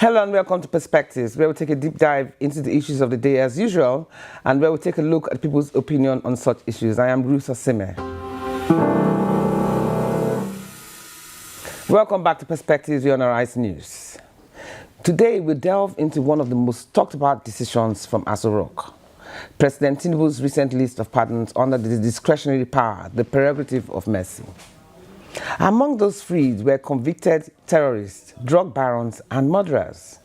Hello and welcome to Perspectives, where we take a deep dive into the issues of the day as usual, and where we take a look at people's opinion on such issues. I am Osime. Welcome back to Perspectives on Arise News. Today we delve into one of the most talked about decisions from Aso Rock. President Tinubu's recent list of pardons under the discretionary power, the prerogative of mercy. Among those freed were convicted terrorists, drug barons, and murderers.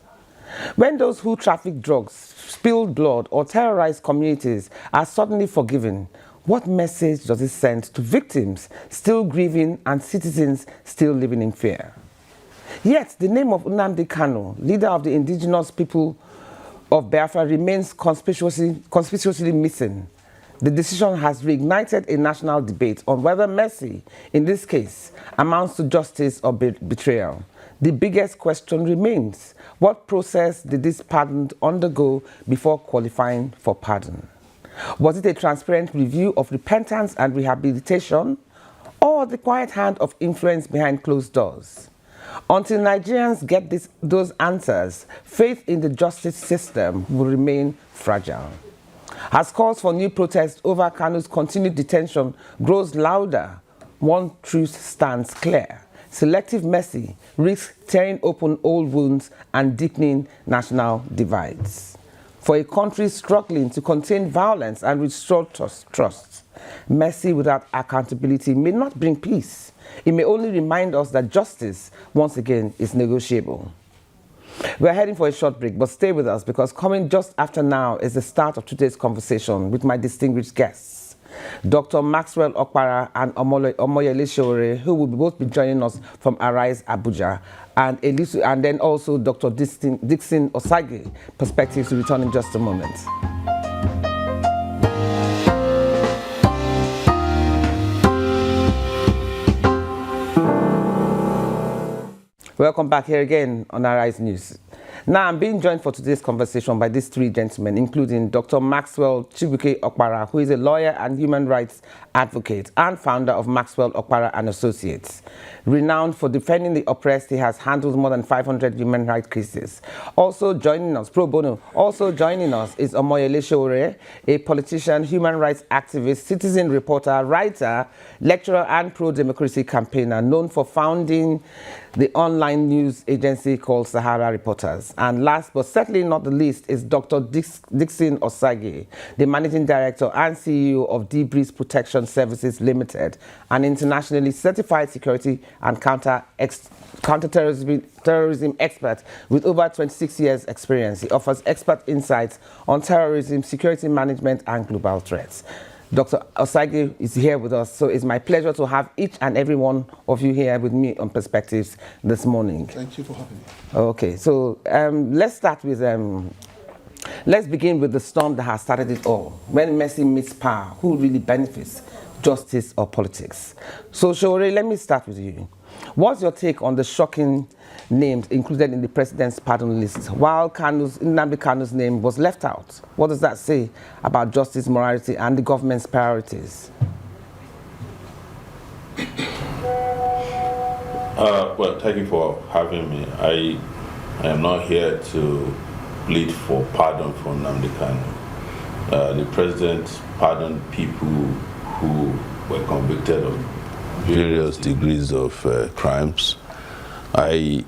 When those who traffic drugs, spilled blood, or terrorize communities are suddenly forgiven, what message does it send to victims still grieving and citizens still living in fear? Yet, the name of Nnamdi Kanu, leader of the indigenous people of Biafra, remains conspicuously missing. The decision has reignited a national debate on whether mercy, in this case, amounts to justice or betrayal. The biggest question remains, what process did this pardon undergo before qualifying for pardon? Was it a transparent review of repentance and rehabilitation, or the quiet hand of influence behind closed doors? Until Nigerians get those answers, faith in the justice system will remain fragile. As calls for new protests over Kanu's continued detention grows louder, one truth stands clear. Selective mercy risks tearing open old wounds and deepening national divides. For a country struggling to contain violence and restore trust, mercy without accountability may not bring peace. It may only remind us that justice, once again, is negotiable. We're heading for a short break, but stay with us because coming just after now is the start of today's conversation with my distinguished guests, Dr. Maxwell Opara and Omoyele Sowore, who will both be joining us from Arise Abuja, and then also Dr. Dixon Osajie. Perspectives will return in just a moment. Welcome back here again on Arise News. Now, I'm being joined for today's conversation by these three gentlemen, including Dr. Maxwell Chibuike Opara, who is a lawyer and human rights advocate and founder of Maxwell Opara and Associates. Renowned for defending the oppressed, he has handled more than 500 human rights cases. Also joining us, pro bono, also joining us is Omoyele Sowore, a politician, human rights activist, citizen reporter, writer, lecturer, and pro-democracy campaigner, known for founding the online news agency called Sahara Reporters. And last but certainly not the least is Dr. Dixon Osajie, the managing director and CEO of Debris Protection Services Limited, an internationally certified security and counterterrorism expert with over 26 years experience. He offers expert insights on terrorism, security management, and global threats. Dr. Osajie is here with us, so it's my pleasure to have each and every one of you here with me on Perspectives this morning. Thank you for having me. Okay, so let's start with, let's begin with the storm that has started it all. When mercy meets power, who really benefits, justice or politics? So Sowore, let me start with you. What's your take on the shocking names included in the president's pardon list, while Nnamdi Kanu's name was left out? What does that say about justice, morality, and the government's priorities? Well, thank you for having me. I am not here to plead for pardon for Nnamdi Kanu. The president pardoned people who were convicted of various degrees of crimes. I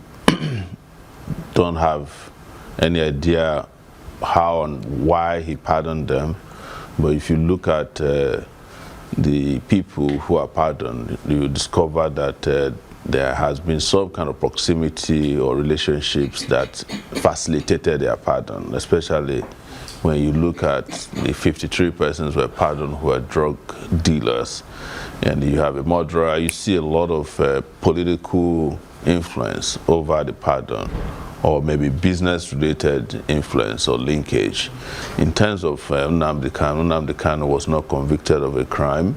don't have any idea how and why he pardoned them, but if you look at the people who are pardoned, you discover that there has been some kind of proximity or relationships that facilitated their pardon, especially when you look at the 53 persons who were pardoned who are drug dealers, and you have a murderer. You see a lot of political influence over the pardon, or maybe business-related influence or linkage. In terms of Nnamdi Kanu was not convicted of a crime.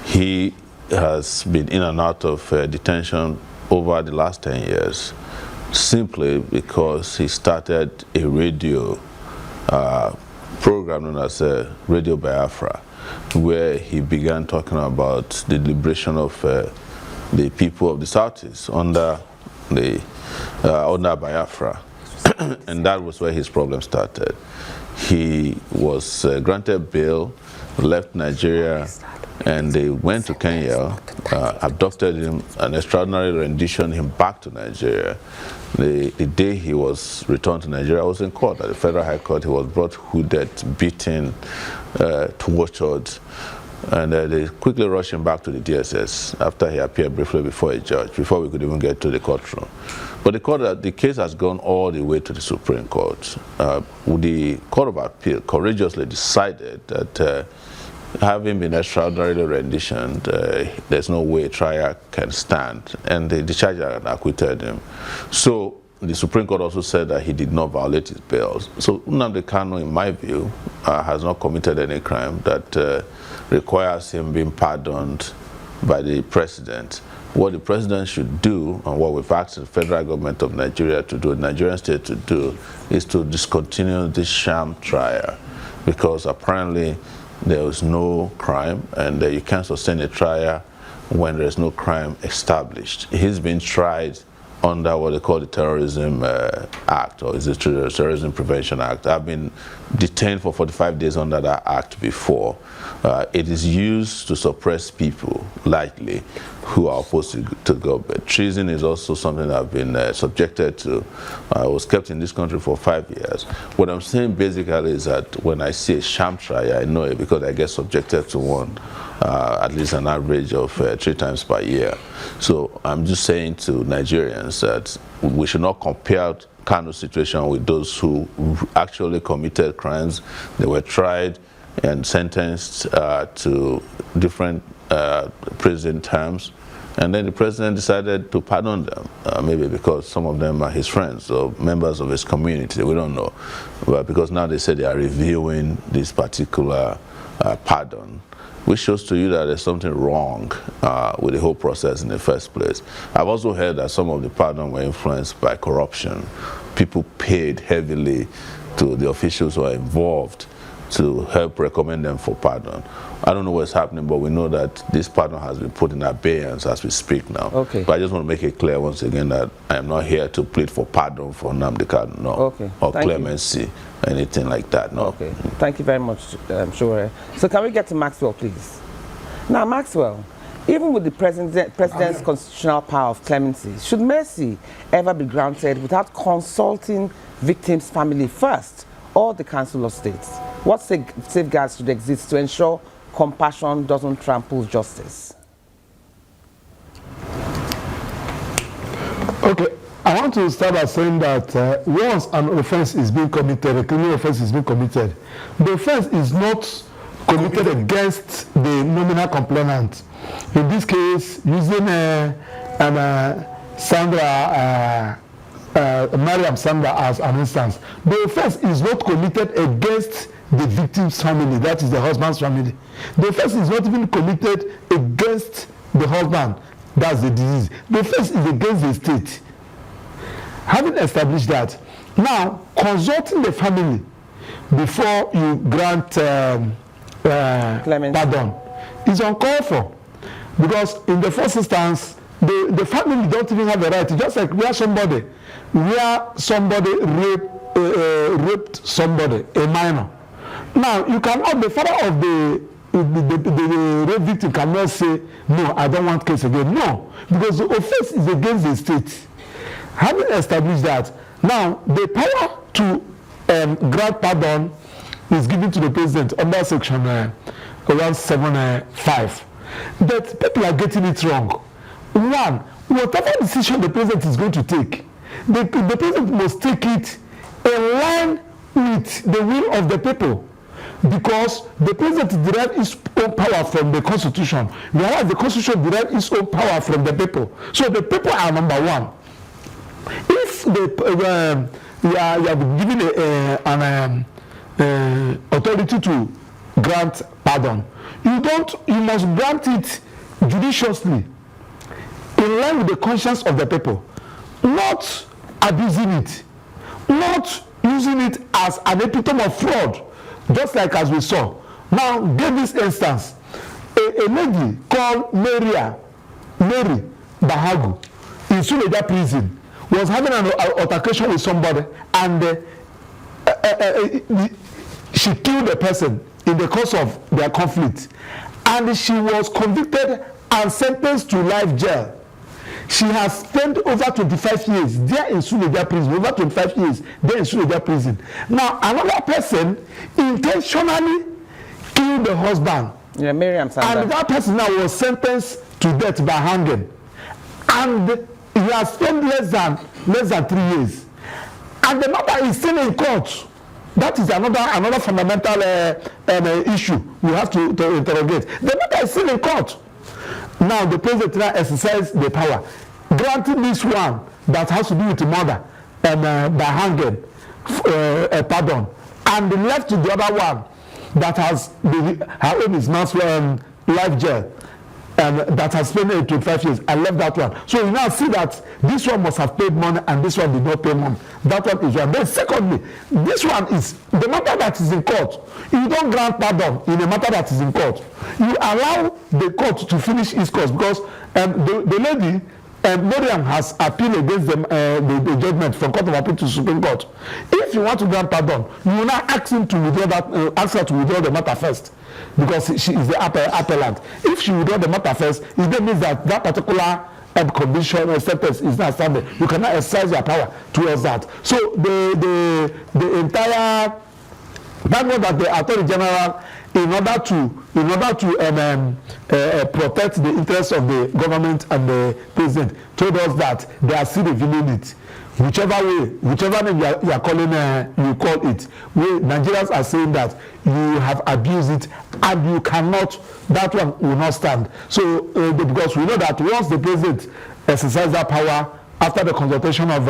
He has been in and out of detention over the last 10 years, simply because he started a radio program known as Radio Biafra, where he began talking about the liberation of the people of the Southeast under Biafra. And that was where his problem started. He was granted bail, left Nigeria, and they went to Kenya, abducted him, an extraordinary rendition him back to Nigeria. The day he was returned to Nigeria, I was in court at the Federal High Court. He was brought hooded, beaten, tortured, and they quickly rushed him back to the DSS after he appeared briefly before a judge, before we could even get to the courtroom. But the case has gone all the way to the Supreme Court. The Court of Appeal courageously decided that having been extraordinarily renditioned, there's no way a trial can stand, and they discharged and acquitted him. So the Supreme Court also said that he did not violate his bail. So Nnamdi Kanu, in my view, has not committed any crime that requires him being pardoned by the president. What the president should do, and what we've asked the federal government of Nigeria to do, the Nigerian state to do, is to discontinue this sham trial, because apparently there was no crime, and you can't sustain a trial when there is no crime established. He's been tried under what they call the Terrorism Act, or is it the Terrorism Prevention Act. I've been detained for 45 days under that act before. It is used to suppress people, likely, who are opposed to government. Treason is also something that I've been subjected to. I was kept in this country for 5 years. What I'm saying basically is that when I see a sham trial, I know it because I get subjected to one at least an average of 3 times per year. So I'm just saying to Nigerians that we should not compare Kanu's situation with those who actually committed crimes. They were tried and sentenced to different prison terms, and then the president decided to pardon them, maybe because some of them are his friends or members of his community, we don't know, but because now they say they are reviewing this particular pardon, which shows to you that there's something wrong with the whole process in the first place. I've also heard that some of the pardons were influenced by corruption. People paid heavily to the officials who are involved to help recommend them for pardon. I don't know what's happening, but we know that this pardon has been put in abeyance as we speak now. Okay. But I just want to make it clear once again that I am not here to plead for pardon for Nnamdi Kanu, no. Okay. Or Thank clemency, you. anything like that, no. Okay. Thank you very much, Sowore. So can we get to Maxwell, please? Now, Maxwell, even with the president's constitutional power of clemency, should mercy ever be granted without consulting victims' family first, or the Council of States? What safeguards should exist to ensure compassion doesn't trample justice? Okay, I want to start by saying that once an offense is being committed, a criminal offense is being committed, the offense is not committed against the nominal complainant. In this case, using Mariam Sandra as an instance, the offense is not committed against the victim's family, that is the husband's family. The offense is not even committed against the husband, that's the disease. The offense is against the state. Having established that, now consulting the family before you grant pardon is uncalled for, because in the first instance, the family don't even have the right, just like where somebody raped somebody, a minor. Now, you cannot, the father of the rape victim cannot say, no, I don't want case again. No, because the offense is against the state. Having established that, now the power to grant pardon is given to the president under section 175. But people are getting it wrong. One, whatever decision the president is going to take, the president must take it in line with the will of the people, because the president derives his own power from the constitution, whereas the constitution derives its own power from the people. So the people are number one. If you have given an authority to grant pardon, you must grant it judiciously, in line with the conscience of the people, not abusing it, not using it as an epitome of fraud, just like as we saw. Now, give this instance. A lady called Mary Bahagu in Suleja prison was having an altercation with somebody, and she killed the person in the course of their conflict, and she was convicted and sentenced to life jail. She has spent over 25 years there in Suleja prison, over 25 years there in Suleja prison. Now, another person intentionally killed the husband. Yeah, Miriam Sanda. And that person now was sentenced to death by hanging. And he has spent less than 3 years. And the matter is still in court. That is another fundamental issue we have to interrogate. The matter is still in court. Now the president now exercise the power, granting this one that has to do with the murder and by hanging, pardon, and left to the other one that has her own is Maxwell life jail, and that has spent 25 years. I left that one. So you now see that this one must have paid money and this one did not pay money. That one is one. Then secondly, this one is the matter that is in court. You don't grant pardon in a matter that is in court. You allow the court to finish its course, because the lady Miriam has appealed against the judgment from Court of Appeal to Supreme Court. If you want to grant pardon, you will now ask him to withdraw that, ask her to withdraw the matter first, because she is the appellant. If she withdraw the matter first, it then means that that particular condition or sentence is not standing. You cannot exercise your power towards that. So the entire, that was that the Attorney General, in order to protect the interests of the government and the president, told us that they are still reviewing it. Whichever name you are calling, you call it. Nigerians are saying that you have abused it and you cannot, that one will not stand. So because we know that once the president exercises that power after the consultation of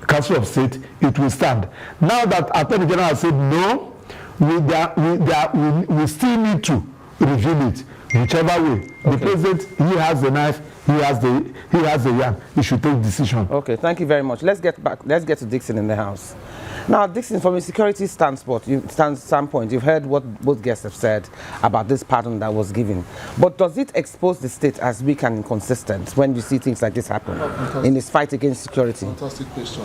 Council of State, it will stand. Now that Attorney General has said no, we still need to review it. Whichever way, okay. The president, he has the knife, he has the yam. He should take decision. Okay, thank you very much. Let's get to Dixon in the house. Now, Dixon, from a security standpoint, you've heard what both guests have said about this pardon that was given. But does it expose the state as weak and inconsistent when you see things like this happen in its fight against security? Fantastic question.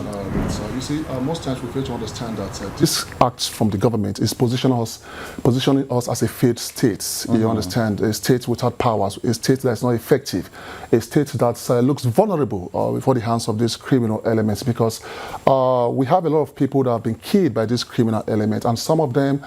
You see, most times we fail to understand that this act from the government is positioning us as a failed state. You understand, a state without powers, a state that is not effective, a state that looks vulnerable before the hands of these criminal elements, because we have a lot of people that have been killed by this criminal element, and some of them,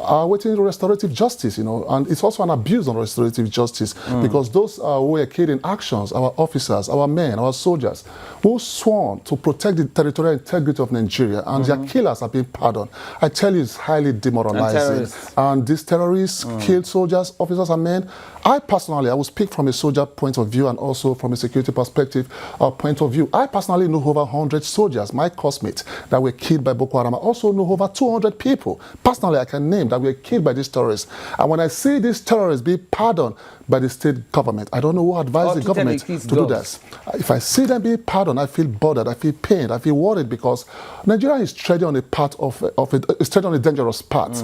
are waiting for restorative justice, and it's also an abuse on restorative justice, because those who were killed in actions, our officers, our men, our soldiers, who sworn to protect the territorial integrity of Nigeria, and their killers have been pardoned. I tell you, it's highly demoralizing. And these terrorists killed soldiers, officers, and men. I will speak from a soldier point of view and also from a security perspective point of view. I personally know over 100 soldiers, my classmates, that were killed by Boko Haram. I also know over 200 people, personally I can name, that were killed by these terrorists. And when I see these terrorists be pardoned by the state government, I don't know who advised the government to do this. If I see them be pardoned, I feel bothered, I feel pained, I feel worried, because Nigeria is treading on a path is treading on a dangerous path,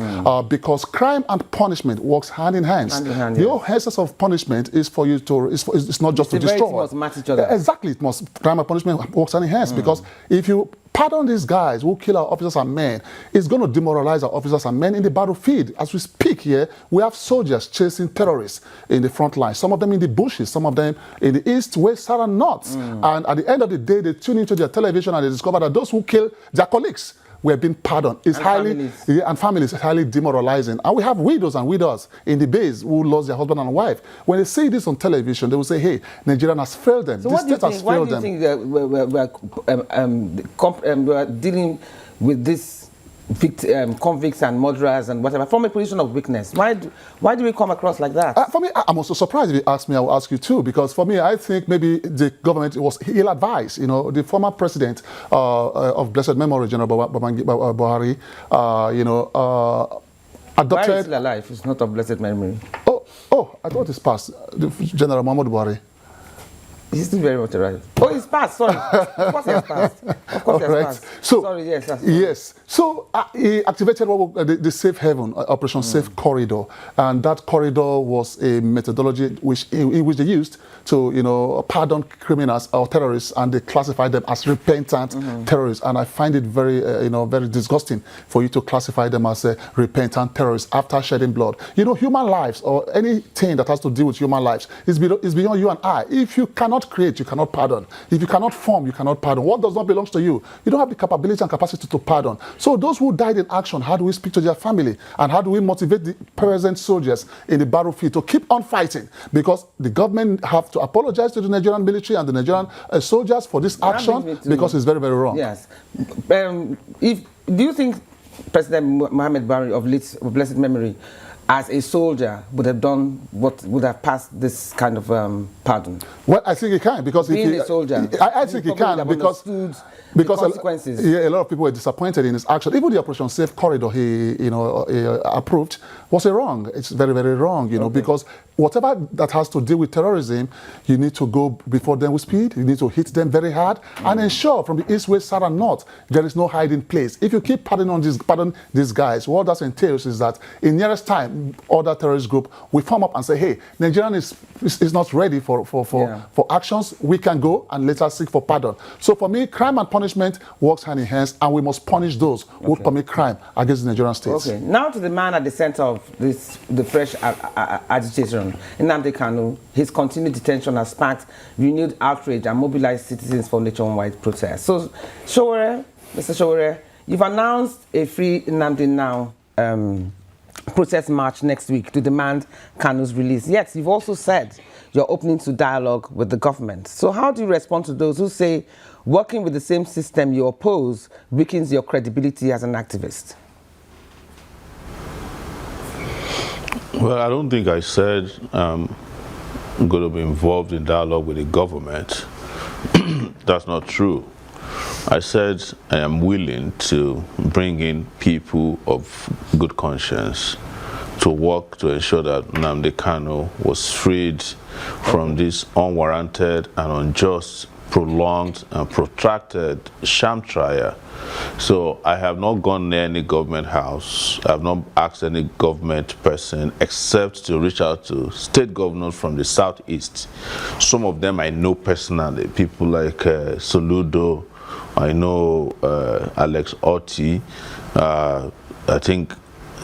because crime and punishment works hand in hand. The whole essence of punishment is for you to, it's not just to destroy. Must match each other. Exactly, crime and punishment works hand in hand, because if you pardon these guys who kill our officers and men, it's going to demoralize our officers and men in the battlefield. As we speak here, we have soldiers chasing terrorists in the front line, some of them in the bushes, some of them in the east, west, south, and north. And at the end of the day, they tune into their television and they discover that those who kill their colleagues were being pardoned. It's families highly demoralizing. And we have widows and widows in the base who lost their husband and wife. When they see this on television, they will say, hey, Nigeria has failed them. So why do you think we're dealing with this convicts and murderers and whatever from a position of weakness? Why do we come across like that? For me, I'm also surprised if you ask me. I will ask you too, because for me, I think maybe the government was ill-advised. The former president of blessed memory, General Buhari, adopted. Buhari is still alive. It's not of blessed memory. Oh, I thought it's past. General Muhammadu Buhari. He's still very much alive. Oh, he's passed. Sorry. Of course he has passed. Of course he has passed. So, sorry, yes. Yes. So he activated the Safe Haven, Operation Safe Corridor. And that corridor was a methodology which they used to, pardon criminals or terrorists, and they classified them as repentant terrorists. And I find it very, very disgusting for you to classify them as repentant terrorists after shedding blood. Human lives or anything that has to do with human lives is beyond you and I. If you cannot create, you cannot pardon. If you cannot form, you cannot pardon. What does not belong to you, you don't have the capability and capacity to pardon. So those who died in action, how do we speak to their family? And how do we motivate the present soldiers in the battlefield to keep on fighting? Because the government have to apologize to the Nigerian military and the Nigerian soldiers for this action, because it's very, very wrong. Yes. Do you think President Mohammed Buhari of blessed memory, as a soldier, would have done what would have passed this kind of pardon? Well, I think he can, because being a soldier, I think he can, because consequences. A lot of people were disappointed in his action. Even the Operation Safe Corridor he approved was wrong. It's very, very wrong, because whatever that has to do with terrorism, you need to go before them with speed. You need to hit them very hard and ensure from the east, west, south, and north there is no hiding place. If you keep pardoning these guys, what that entails is that in nearest time, other terrorist group will form up and say, hey, Nigeria is not ready for actions. We can go and later seek for pardon. So for me, crime and punishment works hand in hand, and we must punish those who commit crime against the Nigerian state. Okay, now to the man at the center of the fresh agitation, Nnamdi Kanu. His continued detention has sparked renewed outrage and mobilized citizens for nationwide protests. So, Sowore, Mr. Sowore, you've announced a Free Nnamdi Now protest march next week to demand Kanu's release. Yet, you've also said you're opening to dialogue with the government. So how do you respond to those who say working with the same system you oppose weakens your credibility as an activist? Well, I don't think I said I'm going to be involved in dialogue with the government. That's not true. I said I am willing to bring in people of good conscience to work to ensure that Nnamdi Kanu was freed from this unwarranted and unjust, prolonged and protracted sham trial. So I have not gone near any government house. I have not asked any government person except to reach out to state governors from the southeast. Some of them I know personally, people like Soludo, I know Alex Otti, I think.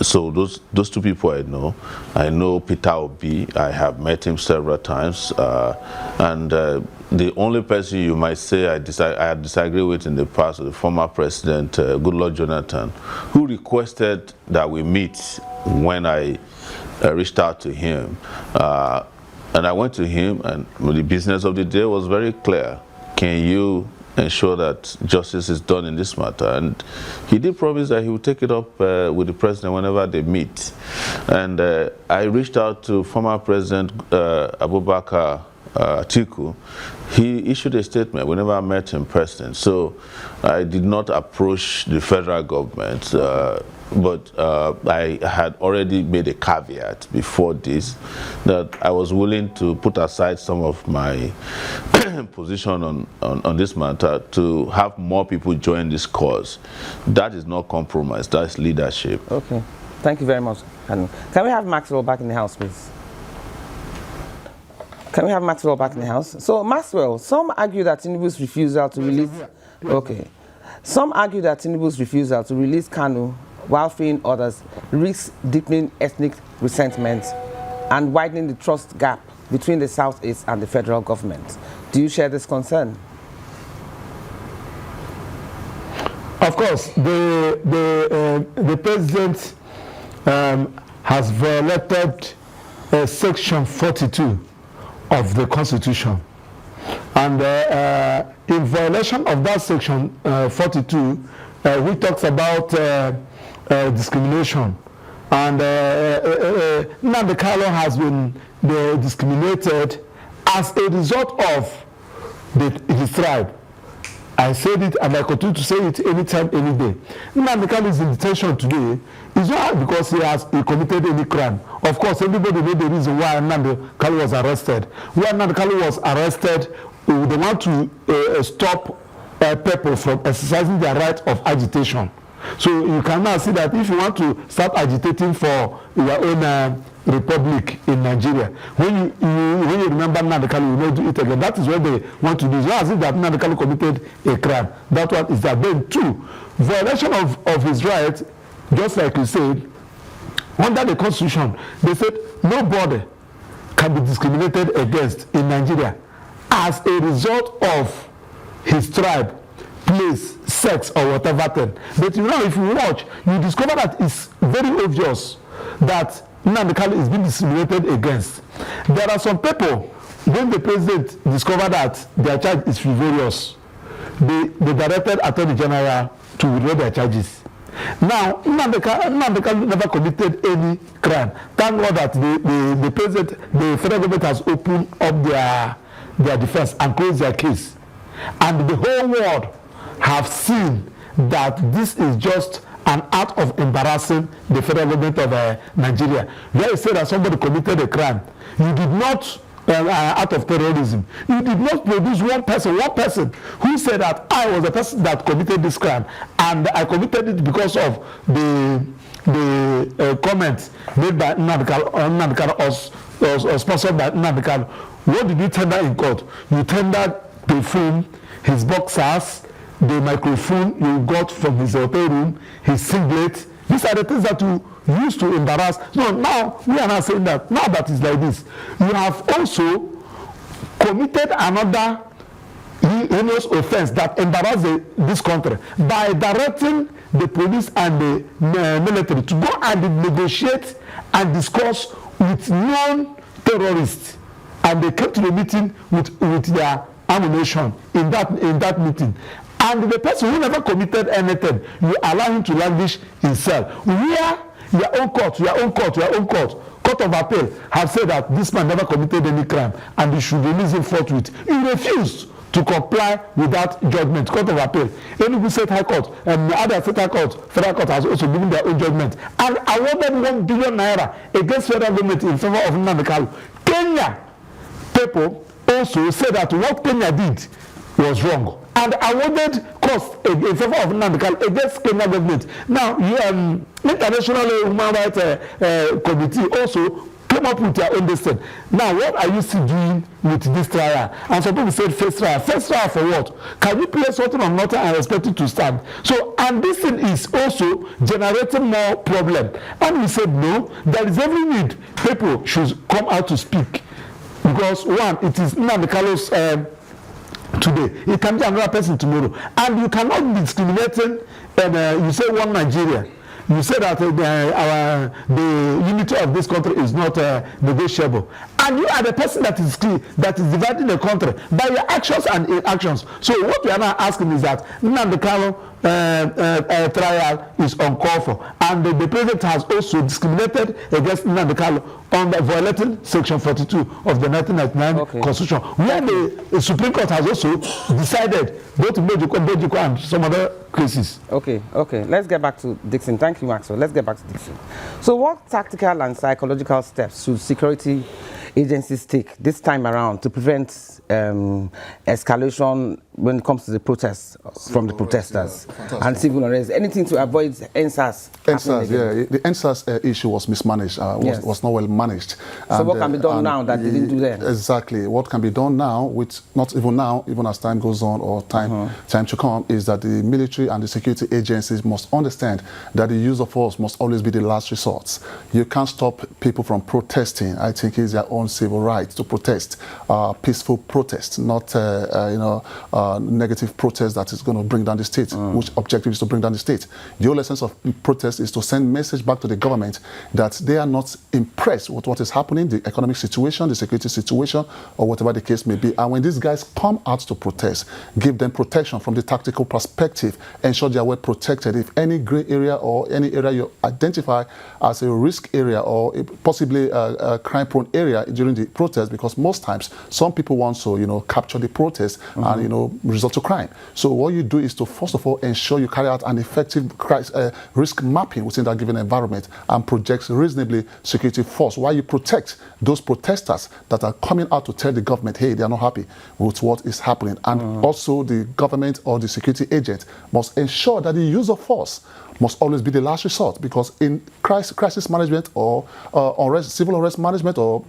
So those two people I know. I know Peter Obi. I have met him several times, and the only person you might say I disagree with in the past was the former president, Goodluck Jonathan, who requested that we meet when I reached out to him, and I went to him, and the business of the day was very clear. Can you ensure that justice is done in this matter? And he did promise that he would take it up with the president whenever they meet. And I reached out to former President Abubakar Atiku. He issued a statement whenever I met him, President. So I did not approach the federal government, but I had already made a caveat before this that I was willing to put aside some of my position on this matter to have more people join this cause. That is not compromise, that's leadership. Okay, thank you very much. Can we have Maxwell back in the house, please? Can we have Maxwell back in the house? So, Maxwell, some argue that Tinubu's refusal to release... Okay. Some argue that Tinubu's refusal to release Kanu while freeing others risks deepening ethnic resentment and widening the trust gap between the Southeast and the federal government. Do you share this concern? Of course, the president has violated Section 42 of the Constitution, and in violation of that Section 42, we talks about discrimination, and Nnamdi Kanu has been discriminated as a result of his tribe. I said it and I continue to say it anytime, any day. Nnamdi Kanu is in detention today. It's not because he committed any crime. Of course, everybody knows the reason why Nnamdi Kanu was arrested. When Nnamdi Kanu was arrested they want to stop people from exercising their right of agitation. So you can now see that if you want to start agitating for your own republic in Nigeria, when you remember Nnamdi Kanu, you will not do it again. That is what they want to do. It's not as if that Nnamdi Kanu committed a crime. That one is that. Then two, violation of his right, just like you said, under the Constitution, they said nobody can be discriminated against in Nigeria as a result of his tribe, place, sex, or whatever thing. But you know, if you watch, you discover that it's very obvious that Nnamdi Kanu is being discriminated against. There are some people, when the president discovered that their charge is frivolous, they directed Attorney General to withdraw their charges. Now, Nnamdi Kanu never committed any crime. Thank God that the president, the federal government has opened up their defense and closed their case. And the whole world have seen that this is just an act of embarrassing the federal government of Nigeria. Where you say that somebody committed a crime, you did not, out of terrorism, you did not produce one person who said that I was the person that committed this crime, and I committed it because of the comments made by Nnamdi Kanu or sponsored by Nnamdi Kanu. What did you tender in court? You tendered perfume, his boxers, the microphone you got from his hotel room, his singlet. These are the things that you used to embarrass. So now we are not saying that. Now that is like this. You have also committed another heinous offense that embarrassed this country by directing the police and the military to go and negotiate and discuss with non-terrorists, and they came to the meeting with their ammunition in that meeting. And the person who never committed anything, you allow him to languish in cell. Where your own court court of appeal have said that this man never committed any crime and you should release him forthwith. You refused to comply with that judgment, court of appeal. Enugu State High Court and other state high court, federal court has also given their own judgment and awarded 1 billion naira against federal government in favor of Nnamdi Kanu. Kenya people also say that what Kenya did was wrong and awarded cost in favor of Nnamdi Kanu against Kenya government. Now, International Human Rights Committee also came up with their own decision. Now, what are you still doing with this trial? And some people said first trial. First trial for what? Can you play something on nothing and expect it to stand? So, and this thing is also generating more problem. And we said no, there is every need people should come out to speak. Because one, it is Nnamdi Kanu's today. It can be another person tomorrow. And you cannot be discriminating and you say one Nigeria. You say that the unity of this country is not negotiable. And you are the person that is dividing the country by your actions and inactions. So what we are now asking is that Nnamdi Kanu trial is uncalled for. And the president has also discriminated against Nnamdi Kanu on violating Section 42 of the 1999 Constitution, where the Supreme Court has also decided both Bejiko and some other cases. Okay. Let's get back to Dixon. Thank you, Maxwell. Let's get back to Dixon. So what tactical and psychological steps should security agencies take this time around to prevent escalation when it comes to the protests from the protesters and civil unrest? Anything to avoid NSAS? The NSAS issue was mismanaged, was not well managed. So what can be done now that they didn't do then? Exactly. What can be done now, with not even now, even as time goes on or time to come, is that the military and the security agencies must understand that the use of force must always be the last resort. You can't stop people from protesting. I think it's their own civil right to protest, peaceful protest, not negative protest that is going to bring down the state, which objective is to bring down the state. The whole essence of protest is to send message back to the government that they are not impressed with what is happening, the economic situation, the security situation, or whatever the case may be. And when these guys come out to protest, give them protection from the tactical perspective, ensure they are well protected. If any gray area or any area you identify as a risk area or possibly a crime-prone area during the protest, because most times some people want to, capture the protest and, resort to crime. So what you do is to first of all ensure you carry out an effective risk mapping within that given environment and project reasonably security force while you protect those protesters that are coming out to tell the government, hey, they are not happy with what is happening. And also the government or the security agent must ensure that the use of force must always be the last resort, because in crisis management or civil unrest management, or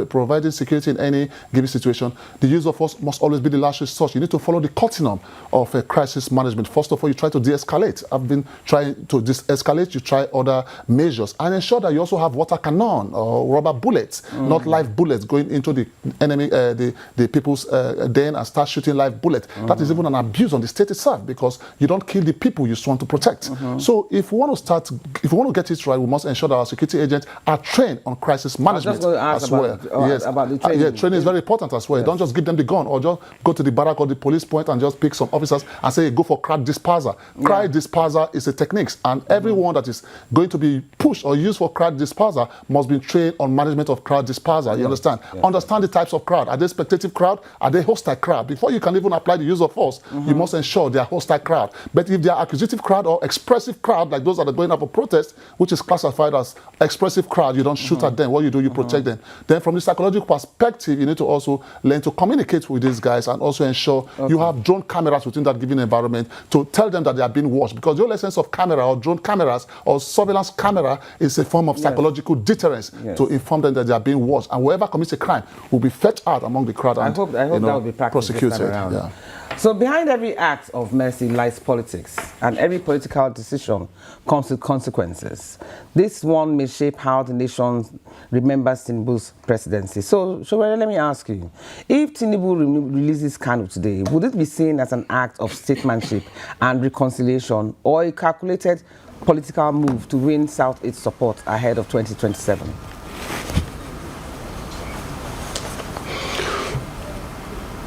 providing security in any given situation, the use of force must always be the last resort. You need to follow the continuum of crisis management. First of all, you try to de-escalate. I've been trying to de-escalate. You try other measures and ensure that you also have water cannon or rubber bullets, not live bullets, going into the enemy, the people's den and start shooting live bullets. That is even an abuse on the state itself, because you don't kill the people you want to protect. So if we want to get it right, we must ensure that our security agents are trained on crisis management as well. Yes, about the training. Yeah, training is very important as well. Yes. Don't just give them the gun or just go to the barrack or the police point and just pick some officers and say, go for crowd disperser. Crowd disperser is a technique, and everyone that is going to be pushed or used for crowd disperser must be trained on management of crowd disperser. You understand? Understand the types of crowd. Are they spectative crowd? Are they hostile crowd? Before you can even apply the use of force, you must ensure they are hostile crowd. But if they are accusative crowd or expressive crowd, like those that are going out for protest, which is classified as expressive crowd, you don't shoot at them. What you do, you protect them. Then from the psychological perspective, you need to also learn to communicate with these guys and also ensure you have drone cameras within that given environment to tell them that they are being watched, because the whole essence of camera or drone cameras or surveillance camera is a form of psychological deterrence to inform them that they are being watched, and whoever commits a crime will be fetched out among the crowd and I hope that will be prosecuted. So behind every act of mercy lies politics, and every political decision comes with consequences. This one may shape how the nation remembers Tinubu's presidency. So, Sowore, let me ask you, if Tinubu releases Kanu today, would it be seen as an act of statesmanship and reconciliation, or a calculated political move to win South-East support ahead of 2027?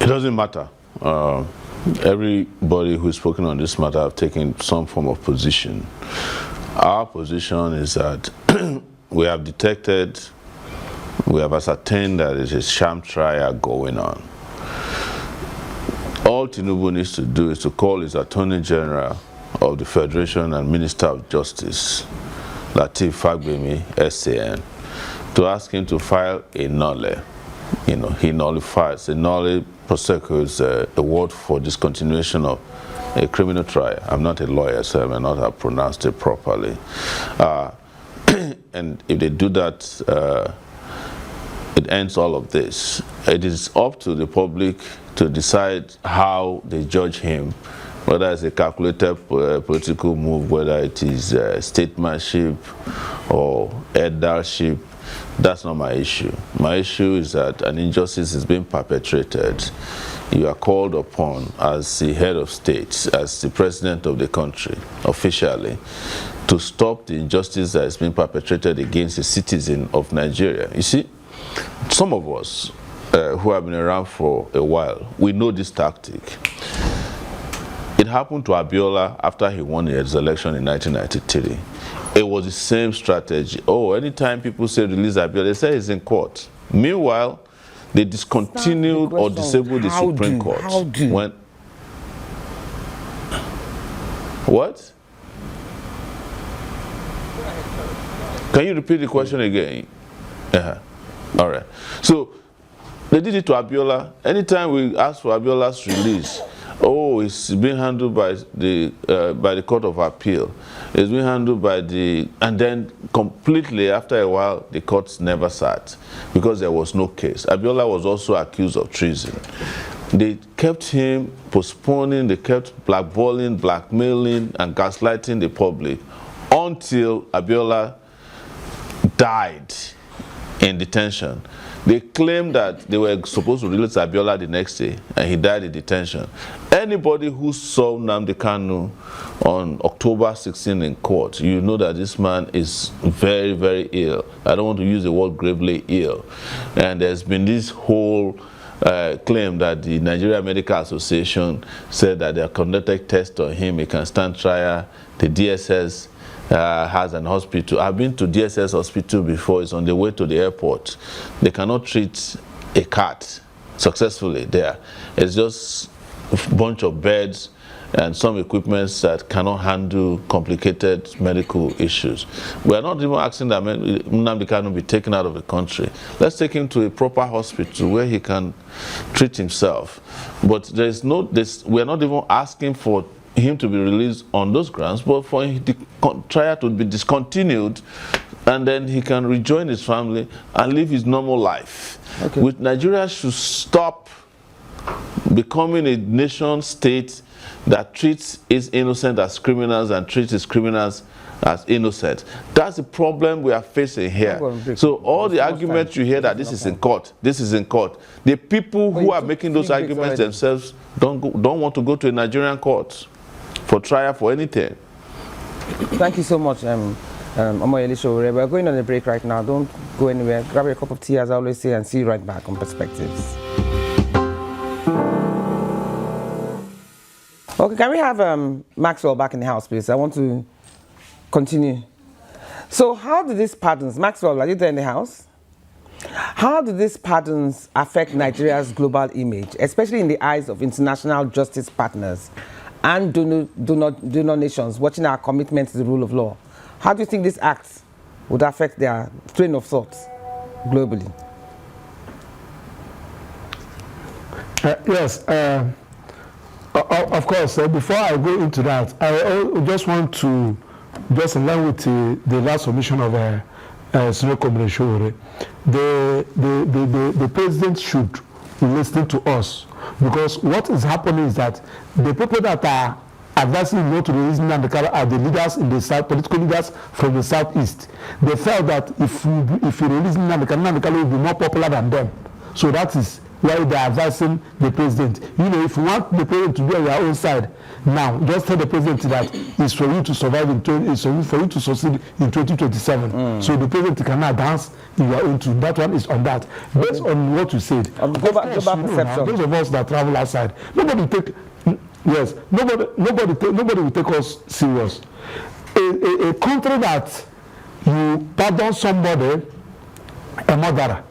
It doesn't matter. Everybody who's spoken on this matter have taken some form of position. Our position is that we have detected, we have ascertained that there is a sham trial going on. All Tinubu needs to do is to call his Attorney General of the Federation and Minister of Justice, Lateef Fagbemi, SAN, to ask him to file a nolle. He nullifies, a nolle prosecutes a word for discontinuation of a criminal trial. I'm not a lawyer, so I may not have pronounced it properly. And if they do that, it ends all of this. It is up to the public to decide how they judge him, whether it's a calculated political move, whether it is statesmanship or eldership. That's not my issue. My issue is that an injustice is being perpetrated. You are called upon as the head of state, as the president of the country, officially, to stop the injustice that is being perpetrated against a citizen of Nigeria. You see, some of us who have been around for a while, we know this tactic. It happened to Abiola after he won his election in 1993. It was the same strategy. Oh, anytime people say release Abiola, they say he's in court. Meanwhile, they discontinued or disabled the Supreme Court. When? What? Can you repeat the question again? All right. So they did it to Abiola. Anytime we ask for Abiola's release, oh, it's being handled by the Court of Appeal. It's being handled by and then completely after a while, the courts never sat because there was no case. Abiola was also accused of treason. They kept him postponing, they kept blackballing, blackmailing, and gaslighting the public until Abiola died in detention. They claimed that they were supposed to release Abiola the next day, and he died in detention. Anybody who saw Nnamdi Kanu on October 16 in court, you know that this man is very, very ill. I don't want to use the word gravely ill. And there's been this whole claim that the Nigeria Medical Association said that they have conducted tests on him, he can stand trial. The DSS has an hospital. I've been to DSS hospital before. It's on the way to the airport. They cannot treat a cat successfully there. It's just bunch of beds and some equipments that cannot handle complicated medical issues. We are not even asking that Nnamdi Kanu be taken out of the country. Let's take him to a proper hospital where he can treat himself. But we are not even asking for him to be released on those grounds, but for the trial to be discontinued, and then he can rejoin his family and live his normal life. Okay. Which Nigeria should stop becoming a nation state that treats its innocent as criminals and treats its criminals as innocent. That's the problem we are facing here. So all the arguments you hear that this is in court, this is in court, the people who are making those arguments themselves don't want to go to a Nigerian court for trial for anything. Thank you so much, Sowore. We're going on a break right now. Don't go anywhere. Grab a cup of tea, as I always say, and see you right back on Perspectives. Okay, can we have Maxwell back in the house, please? I want to continue. So how do these pardons, Maxwell, are you there in the house? How do these pardons affect Nigeria's global image, especially in the eyes of international justice partners and donor nations watching our commitment to the rule of law? How do you think these acts would affect their train of thought globally? Yes. Of course, before I go into that, I just want to just align with the last submission of Senior Comrade Sowore. The president should listen to us, because what is happening is that the people that are advising not to release Nnamdi Kanu are the leaders in the south, political leaders from the southeast. They felt that if you release Nnamdi Kanu will be more popular than them. So that is why they are advising the president. You know, if you want the president to be on your own side, now just tell the president that it's for you to survive it's for you to succeed in 2027. So the president cannot advance in your own tune. That one is on that. Based on what you said, global perception. Those of us that travel outside, nobody will take us serious. A country that you pardon somebody, a murderer,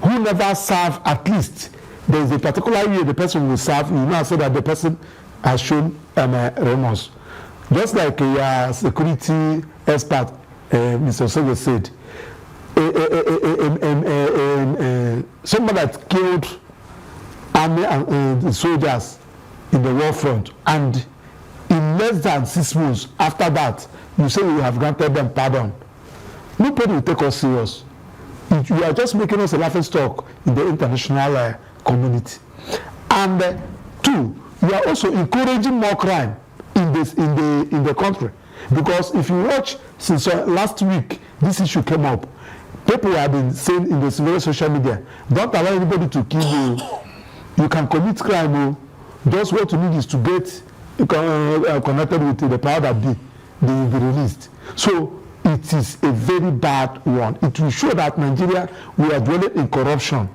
who never served, at least there is a particular year the person will serve, you now say that the person has shown remorse. Just like a security expert, Mr. Osajie said, someone that killed army and soldiers in the war front, and in less than 6 months after that, you say you have granted them pardon. Nobody will take us serious. You are just making us a laughing stock in the international community. And two, you are also encouraging more crime in the country. Because if you watch, since last week this issue came up, people have been saying in the various social media, don't allow anybody to kill you. You can commit crime. Just what you need is to get connected with the power that be released. So it is a very bad one. It will show that Nigeria, we are dwelling in corruption.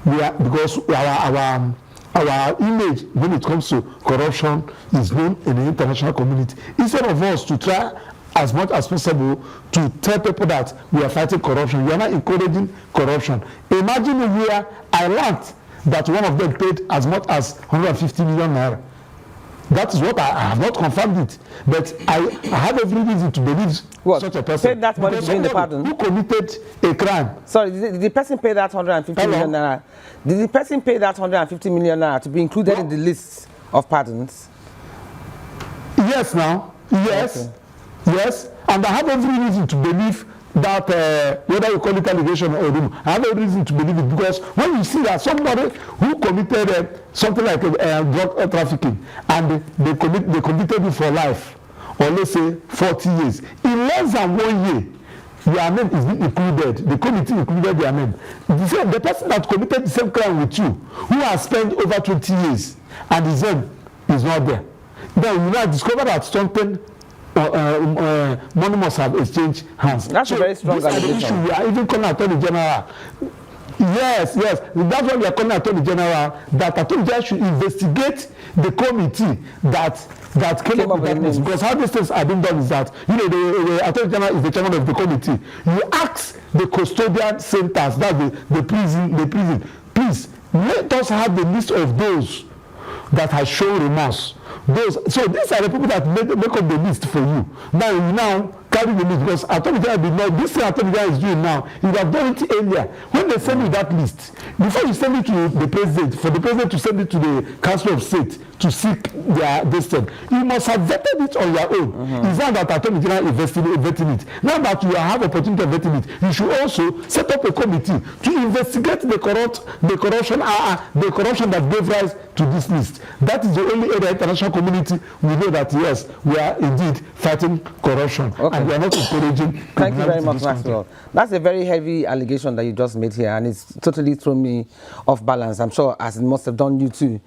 Because our image when it comes to corruption is known in the international community. Instead of us to try as much as possible to tell people that we are fighting corruption, we are not encouraging corruption. Imagine a year I learned that one of them paid as much as 150 million naira. That is what I have not confirmed it, but I have every reason to believe such a person. Paid that money to win the pardon? Who committed a crime? Sorry, did the person pay that 150 million naira? Did the person pay that 150 million naira to be included in the list of pardons? Yes, now. Yes. Okay. Yes. And I have every reason to believe that whether you call it allegation or rumor, I have a reason to believe it, because when you see that somebody who committed something like drug trafficking and they convicted you for life, or let's say 40 years, in less than 1 year, your name is included, the committee included their name. The person that committed the same crime with you, who has spent over 20 years, and his name is not there. Then you now discover that something money must have exchanged hands. That's a very strong allegation. We are even calling Attorney General. Yes. That's why we are calling Attorney General, that Attorney General should investigate the committee that came up with this. Because how these things are being done is that, the Attorney General is the chairman of the committee. You ask the custodian centers, that's the prison, please let us have the list of those that has shown remorse. So these are the people that make up the list for you. Now you now carry the list, because Attorney General did not, this thing Attorney General is doing now, you have done it earlier. When they send you that list, before you send it to the president, for the president to send it to the Council of State to seek their destiny, you must have vetted it on your own. It's not that Attorney General vetting it. Now that you have opportunity of vetting it, you should also set up a committee to investigate the corruption that gave rise to this list. That is the only area international community we know that yes, we are indeed fighting corruption. Okay. And we are not encouraging. Thank you very much, Maxwell. That's a very heavy allegation that you just made here, and it's totally thrown me off balance. I'm sure as it must have done you too.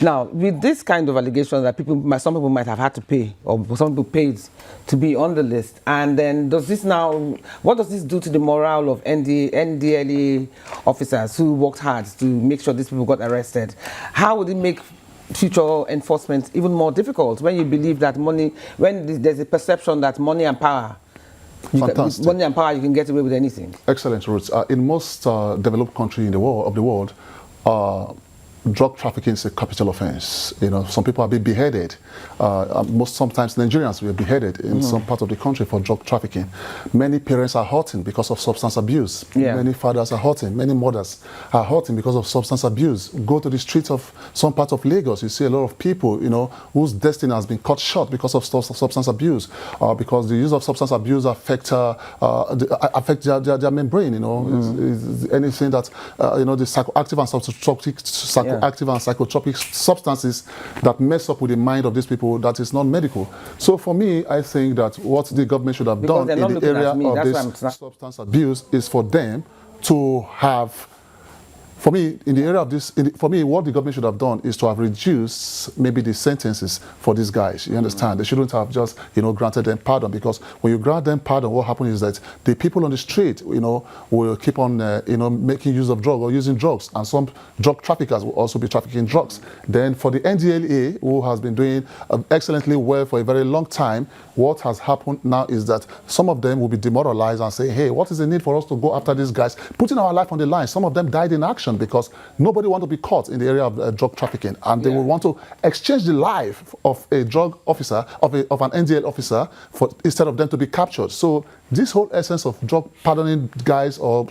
Now, with this kind of allegation that some people might have had to pay, or some people paid to be on the list, and then what does this do to the morale of NDLE officers who worked hard to make sure these people got arrested? How would it make future enforcement even more difficult when you believe that when there's a perception that money and power, you can get away with anything? Excellent, Ruth. In most developed countries in the world, drug trafficking is a capital offense. You know, some people are being beheaded. Sometimes Nigerians were beheaded in some part of the country for drug trafficking. Many parents are hurting because of substance abuse. Yeah. Many fathers are hurting. Many mothers are hurting because of substance abuse. Go to the streets of some part of Lagos, you see a lot of people, you know, whose destiny has been cut short because of substance abuse, because the use of substance abuse affect their membrane. You know, anything that you know, the psychoactive and psychotropic substances that mess up with the mind of these people, that is not medical. So for me, I think that what the government should have done in the area of this substance abuse is for them to have, for me, in the area of this, for me, what the government should have done is to have reduced maybe the sentences for these guys. You understand? They shouldn't have just, you know, granted them pardon, because when you grant them pardon, what happens is that the people on the street, you know, will keep on, you know, making use of drugs or using drugs, and some drug traffickers will also be trafficking drugs. Then for the NDLA, who has been doing excellently well for a very long time, what has happened now is that some of them will be demoralized and say, hey, what is the need for us to go after these guys, putting our life on the line? Some of them died in action because nobody wants to be caught in the area of drug trafficking, and they will want to exchange the life of a drug officer, of an NDL officer, instead of them to be captured. So this whole essence of drug pardoning guys or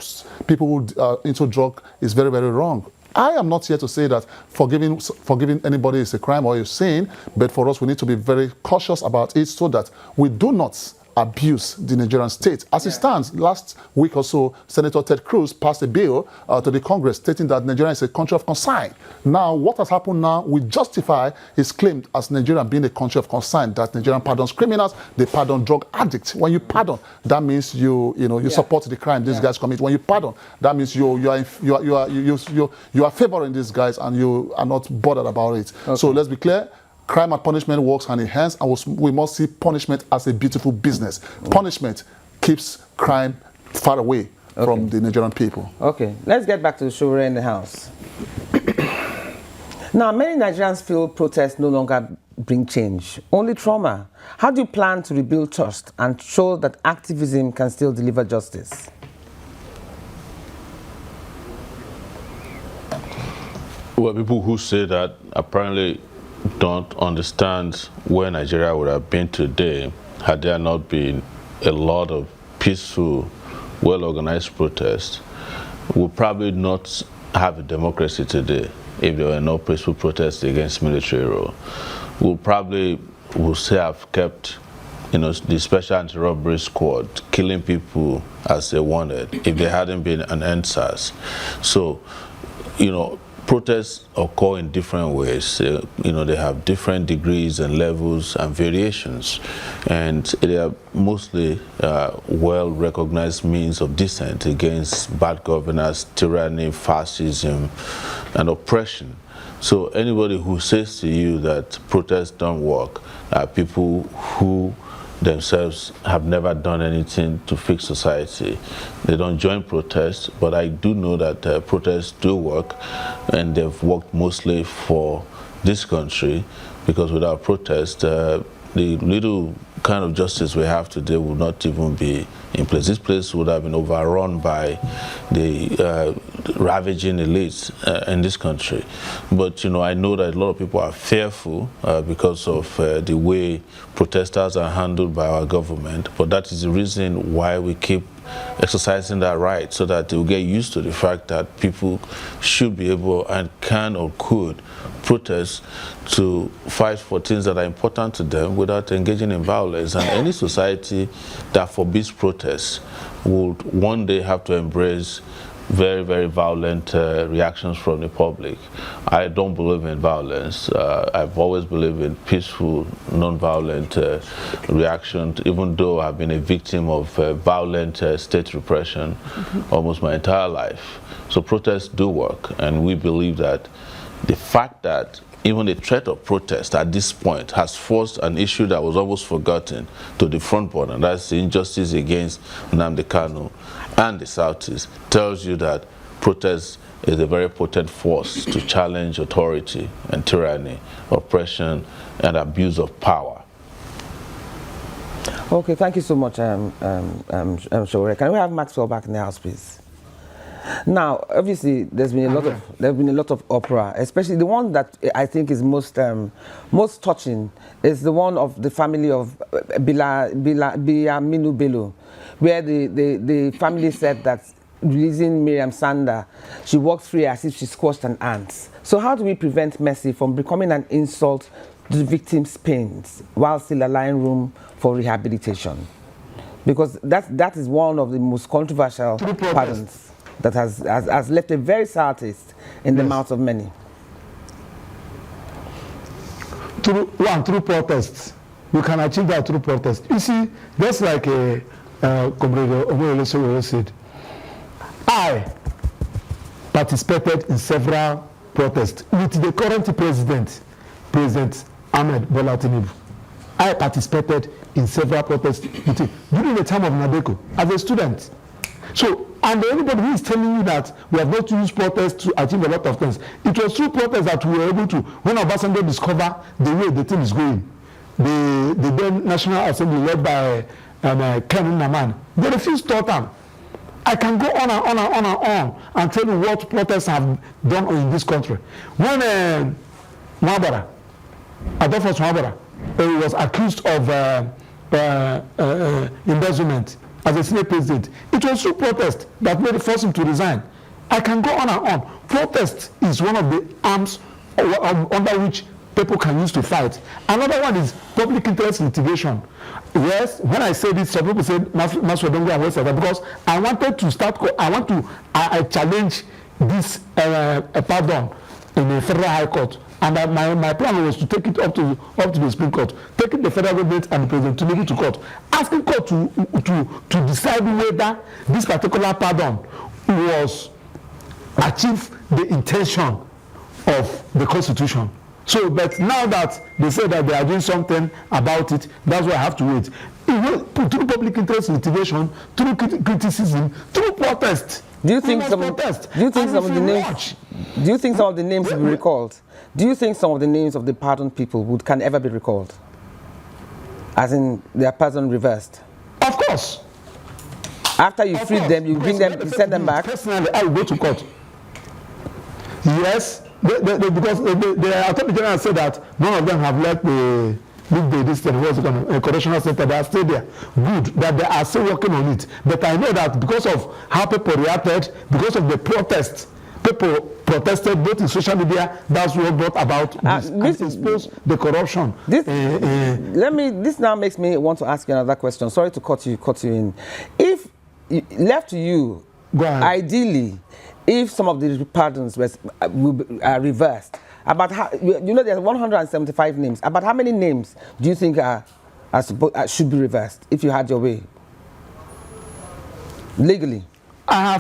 people who are into drug is very, very wrong. I am not here to say that forgiving anybody is a crime or a sin, but for us, we need to be very cautious about it so that we do not abuse the Nigerian state. As it stands, last week or so, Senator Ted Cruz passed a bill to the Congress stating that Nigeria is a country of concern. Now, what has happened now will justify his claim as Nigeria being a country of concern, that Nigerian pardons criminals, they pardon drug addicts. When you pardon, that means you support the crime these guys commit. When you pardon, that means you are favoring these guys and you are not bothered about it. Okay. So let's be clear. Crime and punishment works hand in hand, and we must see punishment as a beautiful business. Punishment keeps crime far away from the Nigerian people. Okay, let's get back to the Sowore in the house. Now, many Nigerians feel protests no longer bring change, only trauma. How do you plan to rebuild trust and show that activism can still deliver justice? Well, people who say that apparently don't understand where Nigeria would have been today had there not been a lot of peaceful, well-organized protests. We'll probably not have a democracy today if there were no peaceful protests against military rule. We'll still have kept, you know, the Special Anti-Robbery Squad killing people as they wanted if there hadn't been an EndSARS. So, you know, protests occur in different ways. You know, they have different degrees and levels and variations, and they are mostly well-recognized means of dissent against bad governance, tyranny, fascism, and oppression. So anybody who says to you that protests don't work are people who themselves have never done anything to fix society. They don't join protests, but I do know that protests do work, and they've worked mostly for this country, because without protest, the little kind of justice we have today would not even be in place. This place would have been overrun by the ravaging elites in this country. But I know that a lot of people are fearful because of the way protesters are handled by our government. But that is the reason why we keep exercising that right, so that they will get used to the fact that people should be able and can or could protest to fight for things that are important to them without engaging in violence. And any society that forbids protests would one day have to embrace very, very violent reactions from the public. I don't believe in violence. I've always believed in peaceful, non-violent reactions, even though I've been a victim of violent state repression almost my entire life. So protests do work, and we believe that the fact that even the threat of protest at this point has forced an issue that was almost forgotten to the front burner, and that's the injustice against Nnamdi Kanu and the Southeast, tells you that protest is a very potent force to challenge authority and tyranny, oppression, and abuse of power. Okay, thank you so much, Sowore. Can we have Maxwell back in the house, please? Now, obviously, there's been a lot of opera, especially the one that I think is most touching is the one of the family of Biaminu Bello, where the family said that releasing Miriam Sanda, she walked free as if she squashed an ant. So how do we prevent mercy from becoming an insult to the victim's pains while still allowing room for rehabilitation? Because that is one of the most controversial pardons that has left a very sour taste in the mouths of many. Through protests, you can achieve that through protest. You see, that's like Comrade Sowore said. I participated in several protests with the current President Ahmed Bola Tinubu. I participated in several protests with him during the time of Nadeko as a student. So, and anybody who is telling you that we have not used protests to achieve a lot of things, it was through protests that we were able to, when Obasanjo discovered the way the thing is going, the then National Assembly led by Ken Naman, they refused total. I can go on and on and on and on and tell you what protests have done in this country. When Adolphus Mwabara was accused of embezzlement as a Senate president, it was through protest that made it force him to resign. I can go on and on. Protest is one of the arms under which people can use to fight. Another one is public interest litigation. Yes, when I say this, some people say Maswa don't go and waste because I wanted to start. I challenge this pardon in the Federal High Court. And my plan was to take it up to the Supreme Court, taking the federal government and the President Tinubu to court, asking court to decide whether this particular pardon was achieve the intention of the Constitution. So, but now that they say that they are doing something about it, that's why I have to wait. Through public interest litigation, through criticism, through protest. Do you think some of the names will be recalled? Do you think some of the names of the pardoned people can ever be recalled? As in their pardon reversed? Of course. After you free them, you bring them, you send them back? Personally, I will go to court. Yes, because the Attorney General said that none of them have left the correctional center. They are still there. Good, that they are still working on it. But I know that because of how people reacted, because of the protest, people protested both in social media. That's what brought about this exposed the corruption. This now makes me want to ask you another question. Sorry to cut you in. If left to you, ideally, if some of the pardons are reversed, about how, there's 175 names. About how many names do you think should be reversed if you had your way? Legally. I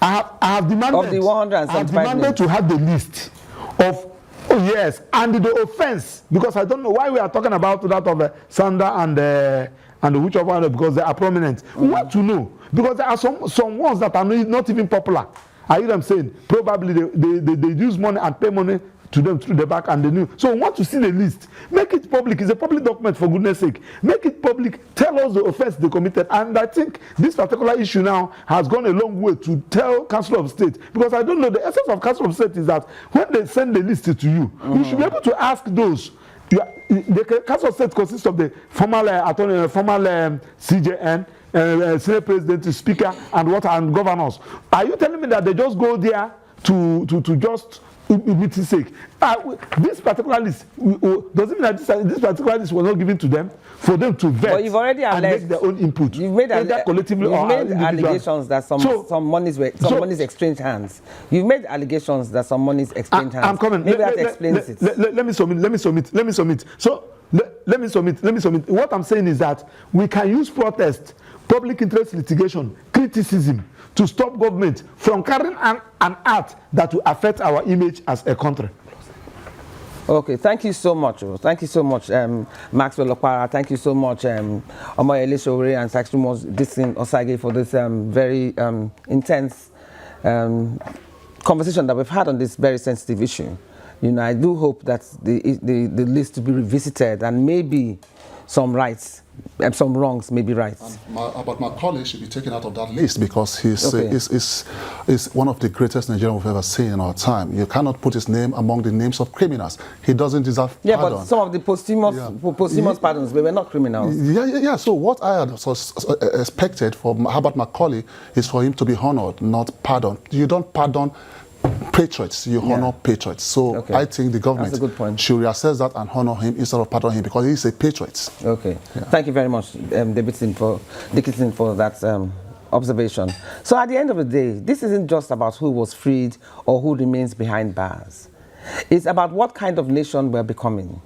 have demanded of the 175 names. To have the list of yes, and the offense, because I don't know why we are talking about that of Sanda and which of one, because they are prominent. We want to know, because there are some ones that are not even popular. I hear them saying probably they use money and pay money to them through the back, and they knew. So we want to see the list. Make it public. It's a public document, for goodness sake. Make it public. Tell us the offense they committed. And I think this particular issue now has gone a long way to tell Council of State, because I don't know, the essence of Council of State is that when they send the list to you, you should be able to ask those. The Council of State consists of the former attorney, former CJN, Senate President, Speaker, and governors. Are you telling me that they just go there to just meeting's sake? This particular list doesn't mean that this particular list was not given to them for them to vet, but you've already and make their own input. You've made, collectively or allegations that some monies exchanged hands. You've made allegations that some monies exchanged hands. I'm coming. Maybe that explains it. Let me submit. So let me submit. What I'm saying is that we can use protest, public interest litigation, criticism to stop government from carrying an act that will affect our image as a country. Okay, thank you so much. Thank you so much, Maxwell Opara. Thank you so much, Sowore and Saxumos Osajie, for this very intense conversation that we've had on this very sensitive issue. You know, I do hope that the list will be revisited, and maybe some rights, some wrongs may be right. But Macaulay should be taken out of that list, because he's one of the greatest Nigerians we've ever seen in our time. You cannot put his name among the names of criminals. He doesn't deserve pardon. But some of the posthumous pardons, they were not criminals. Yeah. So what I had expected for Herbert Macaulay is for him to be honored, not pardoned. You don't pardon patriots, you honor patriots. So I think the government should reassess that and honor him instead of pardon him, because he's a patriot. Okay. Yeah. Thank you very much, Dickinson, for that observation. So at the end of the day, this isn't just about who was freed or who remains behind bars. It's about what kind of nation we're becoming.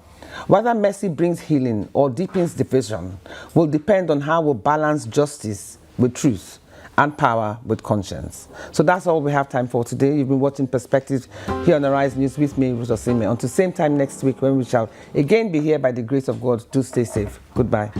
Whether mercy brings healing or deepens division will depend on how we balance justice with truth and power with conscience. So that's all we have time for today. You've been watching Perspective here on Arise News with me, Osime. Until same time next week, when we shall again be here by the grace of God. Do stay safe. Goodbye.